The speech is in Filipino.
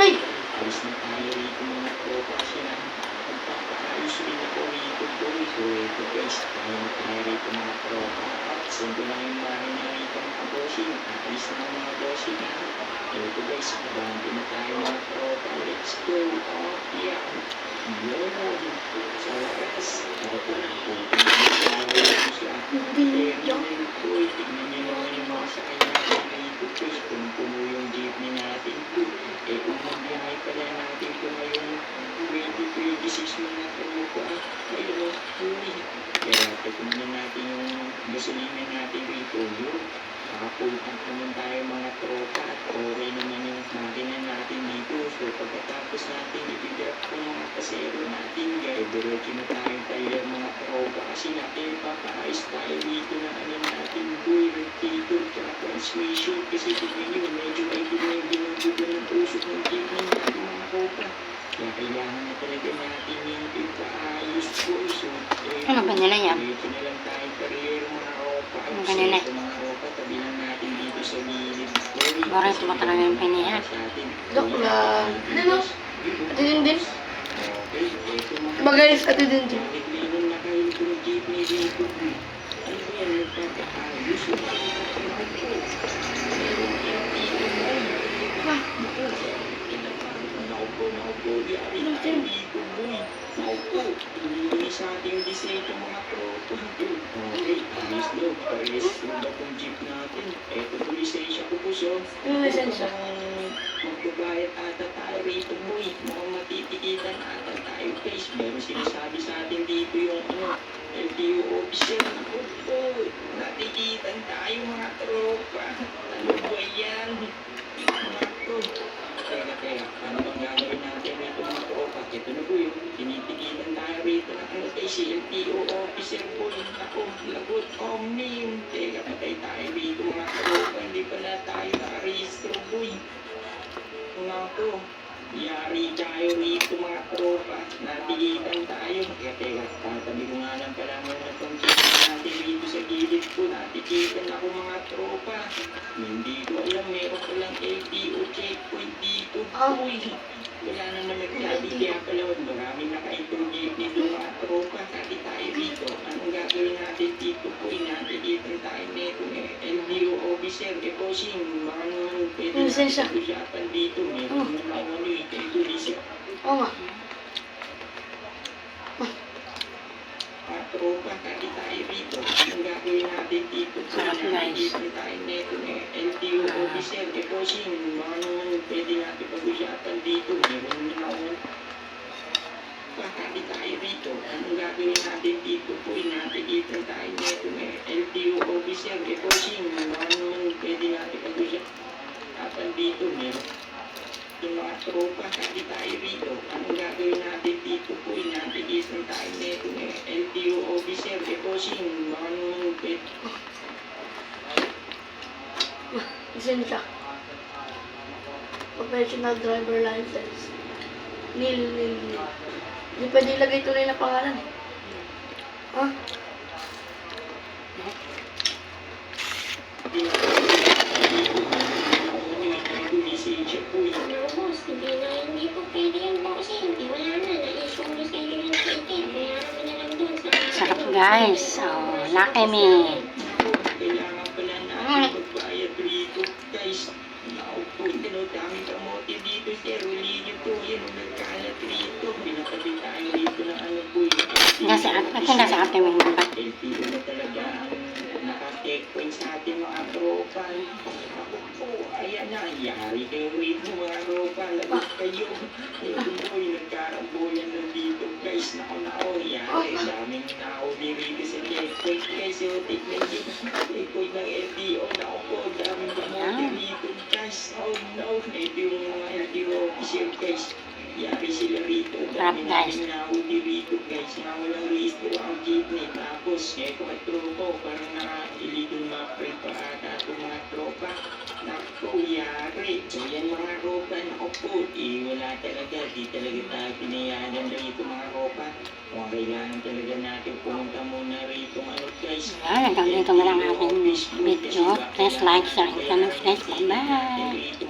May! Alis na tayo rito mga tropa kasi na magpapaayos rin ako rito boy. So ito guys, tayo na tayo rito mga tropa. Sendo lang yung bahay na rito mga bossing. Alis na ang mga bossing ha. Ito guys, mabante na tayo mga tropa. Let's go. Oh yeah. Yun. Sa wakas. Ako po na po. Hindi yun. Tignan nyo naman yung mga sakay natin rito guys. Puno yung jeepney natin po. Eh kung magbiyahe pala natin po ngayong 2026 mga tropa. Ayun o. Kaya tignan natin yung gasolina natin rito. Yun. Full tank naman tayo mga tropa at okay naman yung makina natin dito. So pagkatapos natin i-drop ko mga pasero natin guys, diretso na tayong tayo mga tropa kasi natin papaayos tayo dito na ano natin boy, rotator tsaka transmission kasi tignan nyo medyo may binubuga ng usok ng jeepney natin mga tropa. Kaya kailangan na talaga natin yung ipaayos boy. So Ano ba nila yan? diretso na lang tayong career mga tropa. Ano ba nila? Mga tropa, tabi lang natin dito sa gilid boy. Bakit mo talaga yung pinihan? Dok na... Ano? Ate din din. Diba guys, ate din din. Sa ating disenyo mga tropa. Okay, ayos daw. Parehas yung batong jeep natin. Eto po lisensya ko po siya. Ano lisensya? Magbabayad ata tayo rito boy. Mukhang matitikitan ata tayo guys. Meron sinasabi sa atin dito yung LTO officer. Ako po, natikitan tayo mga tropa. Ano ba yan? Mga tropa. Teka, ano bang gagawin natin rito mga tropa? Ito na po yung tinitikitan tayo rito na si LTO officer po. Ako, lagot, omni. Teka, patay tayo rito mga tropa. Hindi pala tayo na-rehistro boy. Ako, yari tayo rito mga tropa. Natigitan tayo. Teka, tatabi ko nga lang pala muna itong jeep natin rito sa gilid ko. Natigitan ako mga tropa. Hindi ko alam, meron palang LTO checkpoint dito. Uy, wala naman nagsabi kaya pala maraming nakaitong jeep dito mga tropa. Kati tayo dito. Anong gagawin natin dito po? Natigitan tayo nito LTO officer. Bossing, baka naman pwede natin usapan dito. Meron naman ano kay Tulisip. Oo nga. Tropa, kati tayo dito. Anong gagawin natin dito? Sarap guys. Dito tayo neto LTO officer. Bossing, baka naman pwede natin pag-usapan dito. Meron naman kati tayo dito. Anong gagawin natin dito po? Natigitan tayo neto LTO officer. Bossing, baka naman pwede natin pag-usapan dito. Meron yung mga tropa, kati tayo rito. Anong gagawin natin dito po? Natigitan tayo neto LTO officer. Bossing, baka naman pwede. Lisensya. Professional driver license. Nil. Hindi pwede ilagay tunay na pangalan eh. Ha? No, boss, hindi po pwede yung bossing. Wala na, na-issue sa inyo yung ticket. Kaya kami na lang dun sa... Sarap guys. Oh, laki me. Kailangan pala natin magbayad rito, guys. Naupo, dami kamote dito, sir. Uli nyo to. Yan, nagkalat rito. Pinatabi tayo rito na ano po. Nasa ate mo yung ba? LTO na talaga ang naka-checkpoint sa ating mga tropa. Ako po, ayan na. Yari kayo rito mga tropa. Lagot kayo. Ito boy, nagkarambulan lang dito, guys. Nako, yari. Daming nauli rito sa checkpoint, guys. So, tignan nyo. Checkpoint ng LTO. Nako po, daming kamote dito, guys. Oh no, ito yung mga LTO officer, guys. Yari sila rito. Dami namin nauli rito, guys. Nga walang rehistro ang jeepney. Tapos, mga tropa, parang naka-illegal map-rate pa ata itong mga tropa. Naku, yari. So, yan mga tropa. Naku po, wala talaga. Di talaga tayo pinayagan rito mga tropa. Kung kailangan talaga natin pumunta muna rito, guys. Hanggang dito na lang aking video. Please like, share, and comment guys. Bye!